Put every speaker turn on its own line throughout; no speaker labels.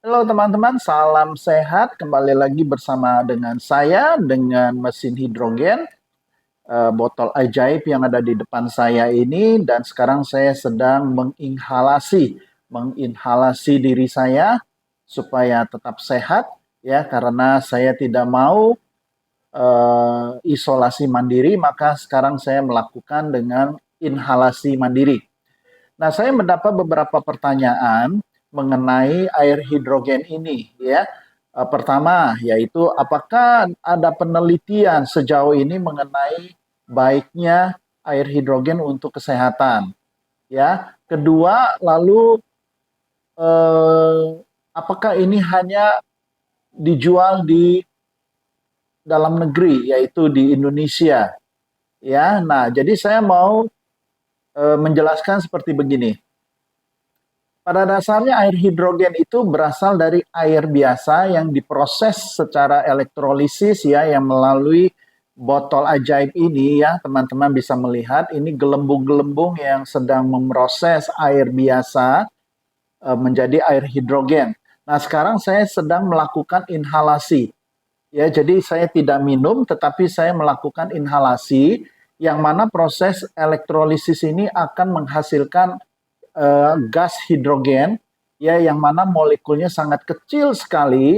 Halo teman-teman, salam sehat. Kembali lagi bersama dengan saya dengan mesin hidrogen, botol ajaib yang ada di depan saya ini. Dan sekarang saya sedang menginhalasi diri saya supaya tetap sehat, ya, karena saya tidak mau isolasi mandiri, maka sekarang saya melakukan dengan inhalasi mandiri. Nah, saya mendapat beberapa pertanyaan mengenai air hidrogen ini, ya. Pertama, yaitu apakah ada penelitian sejauh ini mengenai baiknya air hidrogen untuk kesehatan, ya. Kedua, lalu eh, apakah ini hanya dijual di dalam negeri, yaitu di Indonesia, ya. Nah, jadi saya mau menjelaskan seperti begini. Pada dasarnya air hidrogen itu berasal dari air biasa yang diproses secara elektrolisis, ya, yang melalui botol ajaib ini, ya. Teman-teman bisa melihat ini gelembung-gelembung yang sedang memproses air biasa menjadi air hidrogen. Nah, sekarang saya sedang melakukan inhalasi. Ya, jadi saya tidak minum tetapi saya melakukan inhalasi yang mana proses elektrolisis ini akan menghasilkan gas hidrogen, ya, yang mana molekulnya sangat kecil sekali,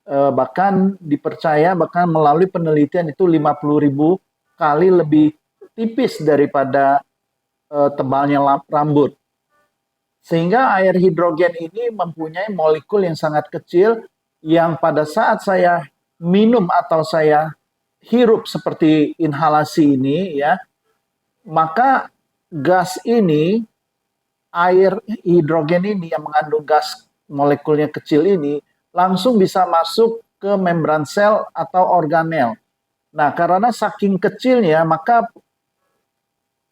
bahkan dipercaya bahkan melalui penelitian itu 50.000 kali lebih tipis daripada tebalnya rambut. Sehingga air hidrogen ini mempunyai molekul yang sangat kecil yang pada saat saya minum atau saya hirup seperti inhalasi ini, ya, maka gas ini, air hidrogen ini yang mengandung gas molekulnya kecil ini langsung bisa masuk ke membran sel atau organel. Nah, karena saking kecilnya, maka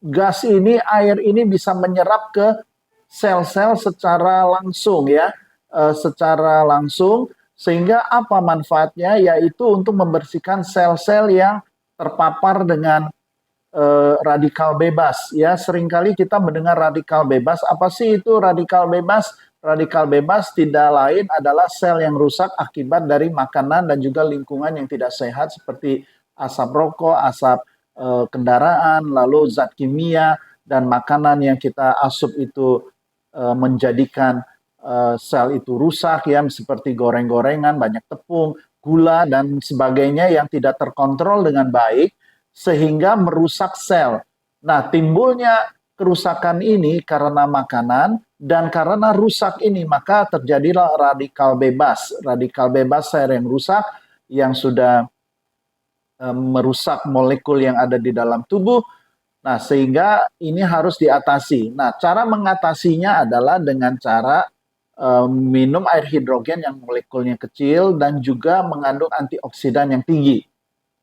gas ini, air ini bisa menyerap ke sel-sel secara langsung, ya, secara langsung, sehingga apa manfaatnya, yaitu untuk membersihkan sel-sel yang terpapar dengan radikal bebas, ya. Seringkali kita mendengar radikal bebas. Apa sih itu radikal bebas? Radikal bebas tidak lain adalah sel yang rusak akibat dari makanan dan juga lingkungan yang tidak sehat seperti asap rokok, asap kendaraan, lalu zat kimia dan makanan yang kita asup itu menjadikan sel itu rusak, ya, seperti goreng-gorengan, banyak tepung, gula dan sebagainya yang tidak terkontrol dengan baik sehingga merusak sel. Nah, timbulnya kerusakan ini karena makanan dan karena rusak ini maka terjadilah radikal bebas. Radikal bebas sel yang rusak yang sudah merusak molekul yang ada di dalam tubuh. Nah, sehingga ini harus diatasi. Nah, cara mengatasinya adalah dengan cara minum air hidrogen yang molekulnya kecil dan juga mengandung antioksidan yang tinggi.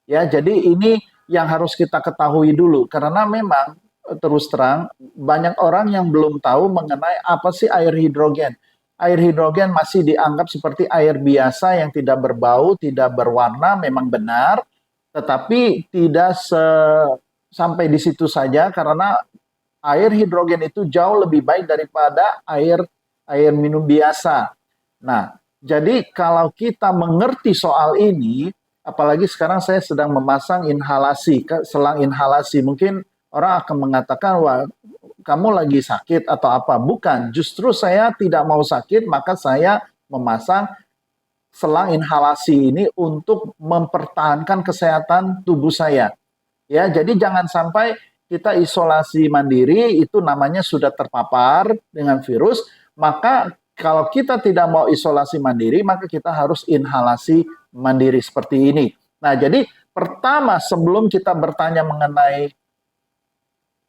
Ya, jadi ini yang harus kita ketahui dulu karena memang terus terang banyak orang yang belum tahu mengenai apa sih air hidrogen. Air hidrogen masih dianggap seperti air biasa yang tidak berbau, tidak berwarna, memang benar, tetapi tidak sampai di situ saja karena air hidrogen itu jauh lebih baik daripada air air minum biasa. Nah, jadi kalau kita mengerti soal ini, apalagi sekarang saya sedang memasang inhalasi, selang inhalasi, mungkin orang akan mengatakan, wah, kamu lagi sakit atau apa? Bukan, justru saya tidak mau sakit, maka saya memasang selang inhalasi ini untuk mempertahankan kesehatan tubuh saya. Ya, jadi jangan sampai kita isolasi mandiri itu namanya sudah terpapar dengan virus, maka kalau kita tidak mau isolasi mandiri, maka kita harus inhalasi mandiri seperti ini. Nah, jadi pertama sebelum kita bertanya mengenai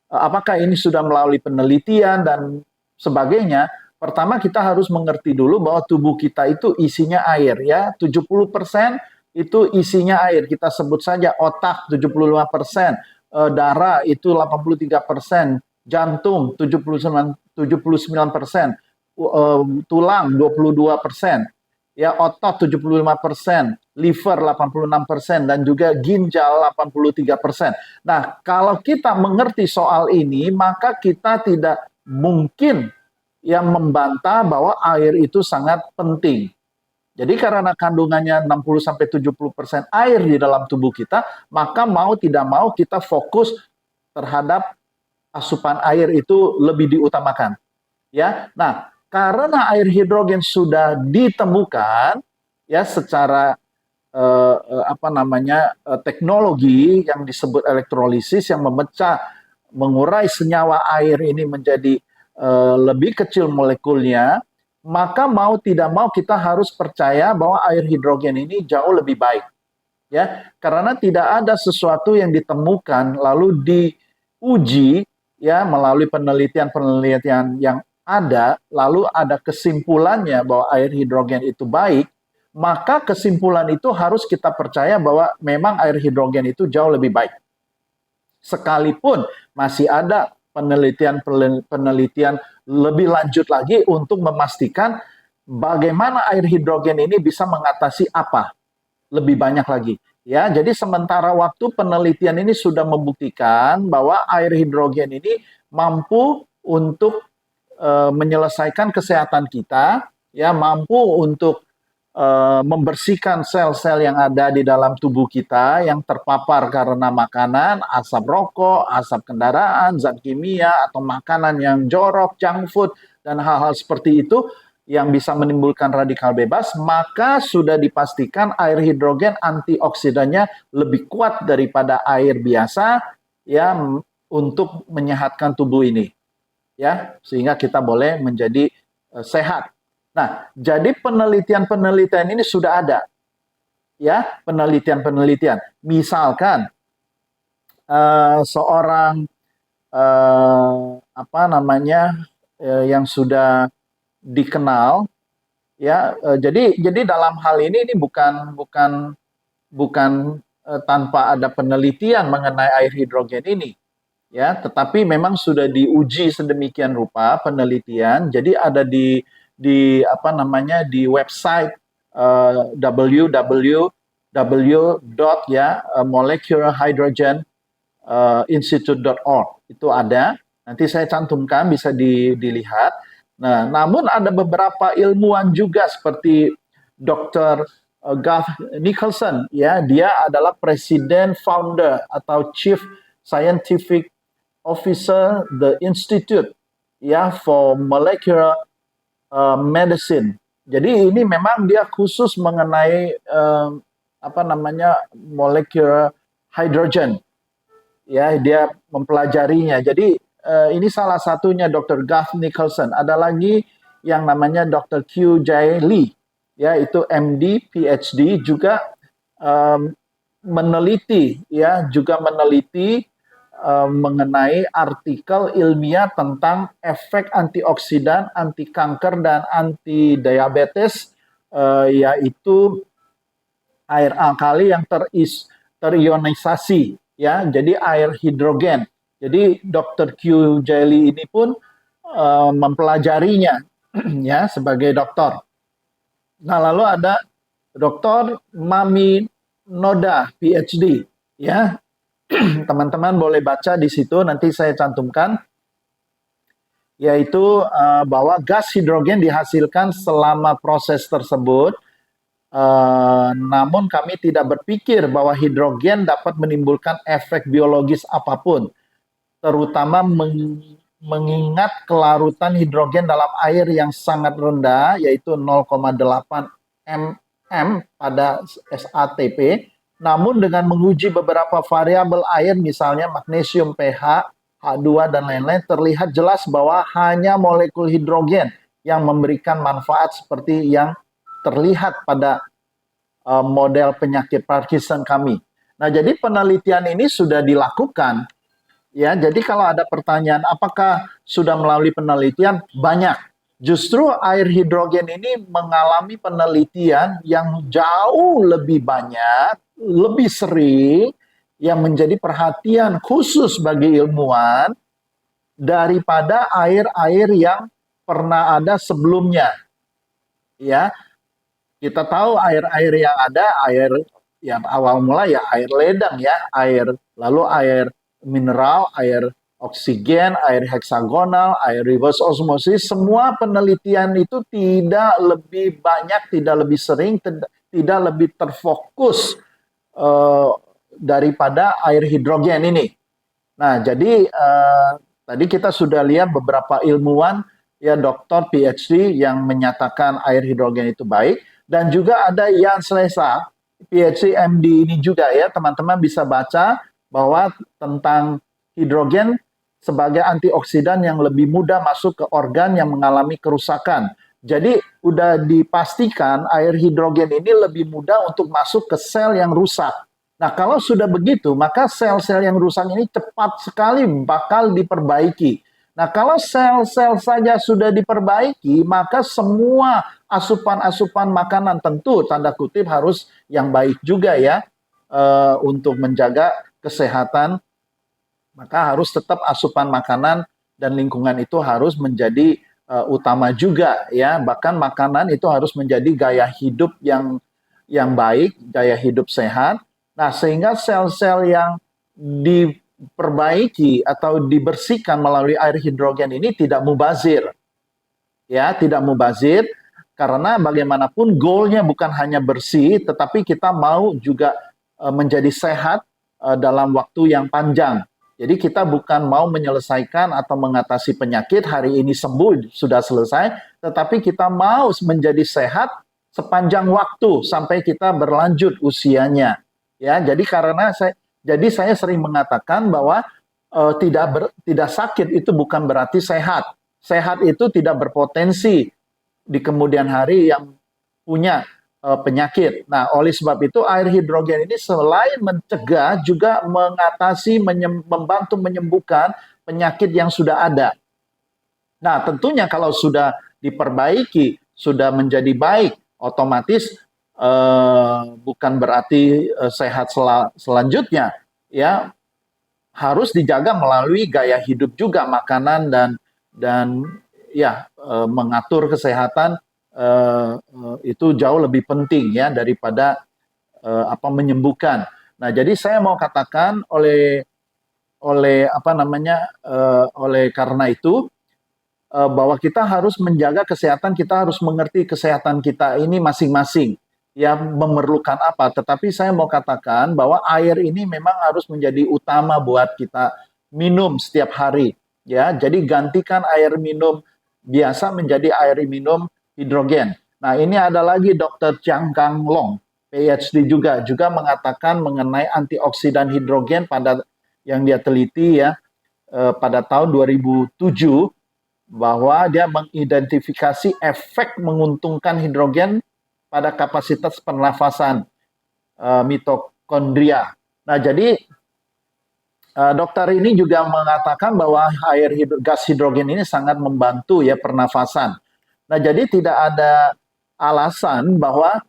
apakah ini sudah melalui penelitian dan sebagainya, pertama kita harus mengerti dulu bahwa tubuh kita itu isinya air, ya. 70% itu isinya air. Kita sebut saja otak 75%, darah itu 83%, jantung 79%, tulang 22%, ya, otot 75%, liver 86%, dan juga ginjal 83%. Nah, kalau kita mengerti soal ini, maka kita tidak mungkin yang membantah bahwa air itu sangat penting. Jadi karena kandungannya 60-70% air di dalam tubuh kita, maka mau tidak mau kita fokus terhadap asupan air itu lebih diutamakan. Ya, nah karena air hidrogen sudah ditemukan ya secara teknologi yang disebut elektrolisis yang mengurai senyawa air ini menjadi lebih kecil molekulnya, maka mau tidak mau kita harus percaya bahwa air hidrogen ini jauh lebih baik. Ya, karena tidak ada sesuatu yang ditemukan lalu diuji ya melalui penelitian-penelitian yang ada, lalu ada kesimpulannya bahwa air hidrogen itu baik, maka kesimpulan itu harus kita percaya bahwa memang air hidrogen itu jauh lebih baik. Sekalipun masih ada penelitian lebih lanjut lagi untuk memastikan bagaimana air hidrogen ini bisa mengatasi apa lebih banyak lagi. Ya, jadi sementara waktu penelitian ini sudah membuktikan bahwa air hidrogen ini mampu untuk menyelesaikan kesehatan kita, ya mampu untuk membersihkan sel-sel yang ada di dalam tubuh kita yang terpapar karena makanan, asap rokok, asap kendaraan, zat kimia, atau makanan yang jorok, junk food, dan hal-hal seperti itu yang bisa menimbulkan radikal bebas, maka sudah dipastikan air hidrogen antioksidannya lebih kuat daripada air biasa ya untuk menyehatkan tubuh ini. Ya, sehingga kita boleh menjadi sehat. Nah, jadi penelitian-penelitian ini sudah ada. Ya, penelitian-penelitian. Misalkan seorang yang sudah dikenal ya, jadi dalam hal ini bukan tanpa ada penelitian mengenai air hidrogen ini ya, tetapi memang sudah diuji sedemikian rupa penelitian. Jadi ada di website www.molecularhydrogeninstitute.org itu ada. Nanti saya cantumkan, bisa dilihat. Nah, namun ada beberapa ilmuwan juga seperti Dr. Garth Nicholson, ya, dia adalah presiden founder atau chief scientific officer the Institute ya for Molecular Medicine. Jadi ini memang dia khusus mengenai molecular hydrogen. Ya, dia mempelajarinya. Jadi ini salah satunya Dr. Garth Nicholson. Ada lagi yang namanya Dr. Q. J. Lee, ya itu MD, PhD juga meneliti mengenai artikel ilmiah tentang efek antioksidan, anti kanker dan anti diabetes, yaitu air alkali yang terionisasi, ya, jadi air hidrogen. Jadi Dr. Q. Jelly ini pun mempelajarinya, ya, sebagai dokter. Nah, lalu ada Dr. Mami Noda, PhD, ya. Teman-teman boleh baca di situ, nanti saya cantumkan, yaitu bahwa gas hidrogen dihasilkan selama proses tersebut, namun kami tidak berpikir bahwa hidrogen dapat menimbulkan efek biologis apapun, terutama mengingat kelarutan hidrogen dalam air yang sangat rendah, yaitu 0,8 mm pada SATP. Namun dengan menguji beberapa variabel air, misalnya magnesium, pH, H2, dan lain-lain, terlihat jelas bahwa hanya molekul hidrogen yang memberikan manfaat seperti yang terlihat pada model penyakit Parkinson kami. Nah, jadi penelitian ini sudah dilakukan. Ya, jadi kalau ada pertanyaan, apakah sudah melalui penelitian? Banyak. Justru air hidrogen ini mengalami penelitian yang jauh lebih banyak, lebih sering, yang menjadi perhatian khusus bagi ilmuwan daripada air-air yang pernah ada sebelumnya. Ya, kita tahu air-air yang ada, air yang awal mula ya air ledang ya, lalu air mineral, air oksigen, air heksagonal, air reverse osmosis, semua penelitian itu tidak lebih banyak, tidak lebih sering, tidak lebih terfokus eh, daripada air hidrogen ini. Nah, jadi tadi kita sudah lihat beberapa ilmuwan, ya doktor PhD yang menyatakan air hidrogen itu baik, dan juga ada Jan Slesa, PhD MD ini juga ya, teman-teman bisa baca bahwa tentang hidrogen sebagai antioksidan yang lebih mudah masuk ke organ yang mengalami kerusakan. Jadi udah dipastikan air hidrogen ini lebih mudah untuk masuk ke sel yang rusak. Nah, kalau sudah begitu, maka sel-sel yang rusak ini cepat sekali bakal diperbaiki. Nah, kalau sel-sel saja sudah diperbaiki, maka semua asupan-asupan makanan tentu tanda kutip harus yang baik juga ya untuk menjaga kesehatan. Maka harus tetap asupan makanan dan lingkungan itu harus menjadi utama juga ya. Bahkan makanan itu harus menjadi gaya hidup yang baik, gaya hidup sehat. Nah, sehingga sel-sel yang diperbaiki atau dibersihkan melalui air hidrogen ini tidak mubazir. Ya, tidak mubazir karena bagaimanapun goalnya bukan hanya bersih, tetapi kita mau juga menjadi sehat dalam waktu yang panjang. Jadi kita bukan mau menyelesaikan atau mengatasi penyakit hari ini sembuh sudah selesai, tetapi kita mau menjadi sehat sepanjang waktu sampai kita berlanjut usianya. Ya, jadi saya sering mengatakan bahwa tidak sakit itu bukan berarti sehat. Sehat itu tidak berpotensi di kemudian hari yang punya penyakit. Nah, oleh sebab itu air hidrogen ini selain mencegah juga mengatasi, membantu menyembuhkan penyakit yang sudah ada. Nah, tentunya kalau sudah diperbaiki, sudah menjadi baik, otomatis bukan berarti sehat selanjutnya, ya harus dijaga melalui gaya hidup juga, makanan dan ya mengatur kesehatan itu jauh lebih penting ya daripada menyembuhkan. Nah, jadi saya mau katakan oleh karena itu bahwa kita harus menjaga kesehatan, kita harus mengerti kesehatan kita ini masing-masing yang memerlukan apa. Tetapi saya mau katakan bahwa air ini memang harus menjadi utama buat kita minum setiap hari. Ya, jadi gantikan air minum biasa menjadi air minum hidrogen. Nah, ini ada lagi Dr. Chiang Kang Long, PhD juga mengatakan mengenai antioksidan hidrogen pada yang dia teliti ya pada tahun 2007 bahwa dia mengidentifikasi efek menguntungkan hidrogen pada kapasitas pernafasan mitokondria. Nah, jadi dokter ini juga mengatakan bahwa gas hidrogen ini sangat membantu ya pernafasan. Nah, jadi tidak ada alasan bahwa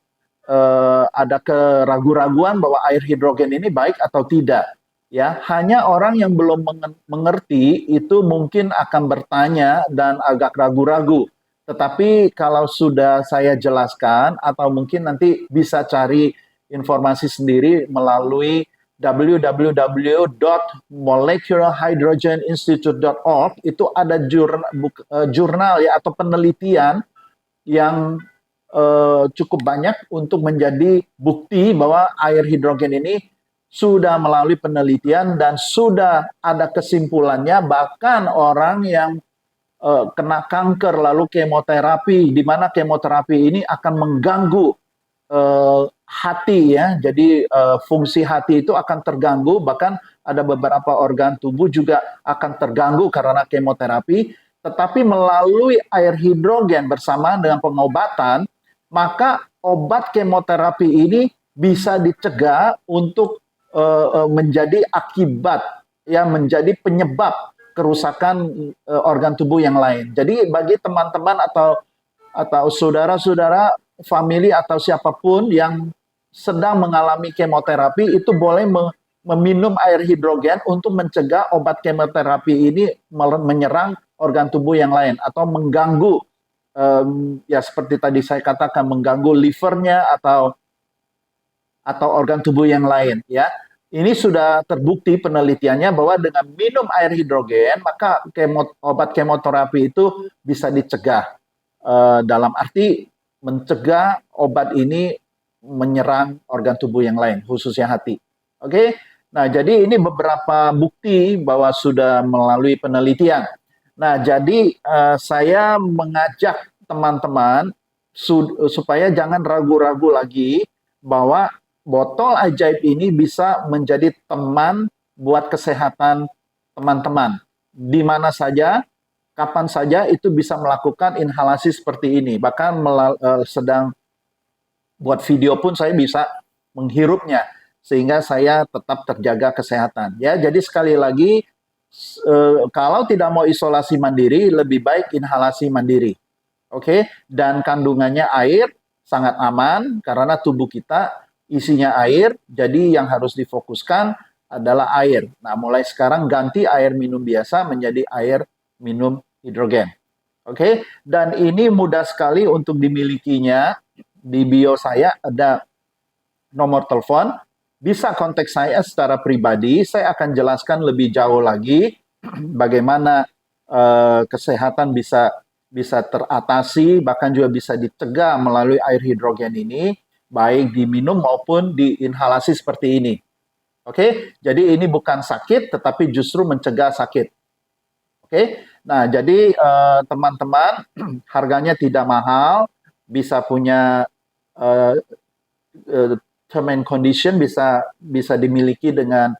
ada keraguan-raguan bahwa air hidrogen ini baik atau tidak. Ya, hanya orang yang belum mengerti itu mungkin akan bertanya dan agak ragu-ragu. Tetapi kalau sudah saya jelaskan atau mungkin nanti bisa cari informasi sendiri melalui www.molecularhydrogeninstitute.org, itu ada jurnal ya atau penelitian yang cukup banyak untuk menjadi bukti bahwa air hidrogen ini sudah melalui penelitian dan sudah ada kesimpulannya. Bahkan orang yang kena kanker lalu kemoterapi, di mana kemoterapi ini akan mengganggu hati ya, jadi fungsi hati itu akan terganggu, bahkan ada beberapa organ tubuh juga akan terganggu karena kemoterapi. Tetapi melalui air hidrogen bersamaan dengan pengobatan, maka obat kemoterapi ini bisa dicegah untuk menjadi akibat, ya menjadi penyebab kerusakan organ tubuh yang lain. Jadi bagi teman-teman atau saudara-saudara, famili atau siapapun yang sedang mengalami kemoterapi itu boleh meminum air hidrogen untuk mencegah obat kemoterapi ini menyerang organ tubuh yang lain atau mengganggu ya seperti tadi saya katakan mengganggu livernya atau organ tubuh yang lain ya. Ini sudah terbukti penelitiannya bahwa dengan minum air hidrogen, maka obat kemoterapi itu bisa dicegah. Dalam arti mencegah obat ini menyerang organ tubuh yang lain, khususnya hati. Oke, nah jadi ini beberapa bukti bahwa sudah melalui penelitian. Nah, jadi saya mengajak teman-teman supaya jangan ragu-ragu lagi bahwa botol ajaib ini bisa menjadi teman buat kesehatan teman-teman. Di mana saja, kapan saja itu bisa melakukan inhalasi seperti ini. Bahkan sedang buat video pun saya bisa menghirupnya sehingga saya tetap terjaga kesehatan. Ya, jadi sekali lagi kalau tidak mau isolasi mandiri, lebih baik inhalasi mandiri. Oke, dan kandungannya air sangat aman karena tubuh kita isinya air, jadi yang harus difokuskan adalah air. Nah, mulai sekarang ganti air minum biasa menjadi air minum hidrogen. Oke, dan ini mudah sekali untuk dimilikinya. Di bio saya ada nomor telepon, bisa kontak saya secara pribadi. Saya akan jelaskan lebih jauh lagi bagaimana kesehatan bisa teratasi, bahkan juga bisa dicegah melalui air hidrogen ini, baik diminum maupun diinhalasi seperti ini. Oke, jadi ini bukan sakit, tetapi justru mencegah sakit. Oke, nah jadi teman-teman, harganya tidak mahal, bisa punya uh, term and condition, bisa dimiliki dengan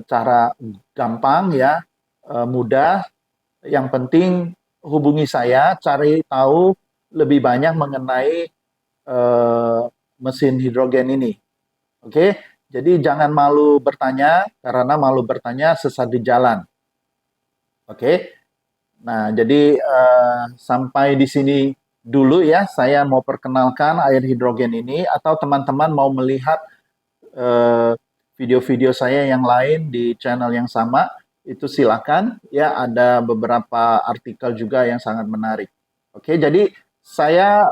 cara gampang ya, mudah. Yang penting hubungi saya, cari tahu lebih banyak mengenai mesin hidrogen ini. Oke, jadi jangan malu bertanya, karena malu bertanya sesat di jalan. Oke, nah jadi sampai di sini dulu ya, saya mau perkenalkan air hidrogen ini, atau teman-teman mau melihat video-video saya yang lain di channel yang sama, itu silakan ya, ada beberapa artikel juga yang sangat menarik. Oke, jadi saya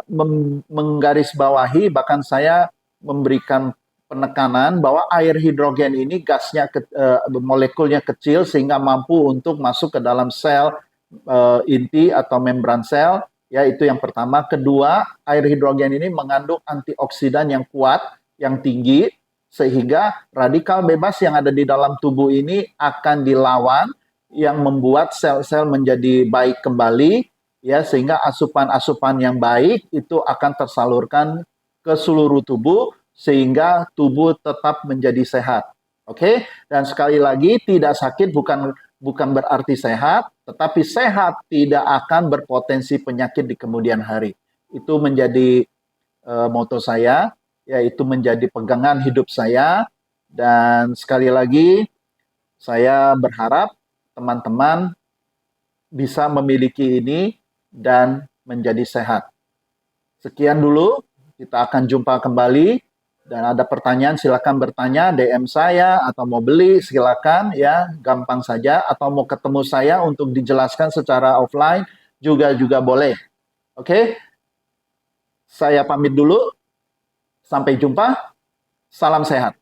menggarisbawahi, bahkan saya memberikan penekanan bahwa air hidrogen ini gasnya molekulnya kecil sehingga mampu untuk masuk ke dalam sel inti atau membran sel, ya itu yang pertama. Kedua, air hidrogen ini mengandung antioksidan yang kuat, yang tinggi, sehingga radikal bebas yang ada di dalam tubuh ini akan dilawan, yang membuat sel-sel menjadi baik kembali, ya sehingga asupan-asupan yang baik itu akan tersalurkan ke seluruh tubuh sehingga tubuh tetap menjadi sehat. Oke, dan sekali lagi tidak sakit bukan berarti sehat, tetapi sehat tidak akan berpotensi penyakit di kemudian hari. Itu menjadi moto saya, yaitu menjadi pegangan hidup saya. Dan sekali lagi saya berharap teman-teman bisa memiliki ini dan menjadi sehat. Sekian dulu, kita akan jumpa kembali. Dan ada pertanyaan silakan bertanya, DM saya, atau mau beli silakan ya, gampang saja, atau mau ketemu saya untuk dijelaskan secara offline juga boleh. Oke, saya pamit dulu, sampai jumpa, salam sehat.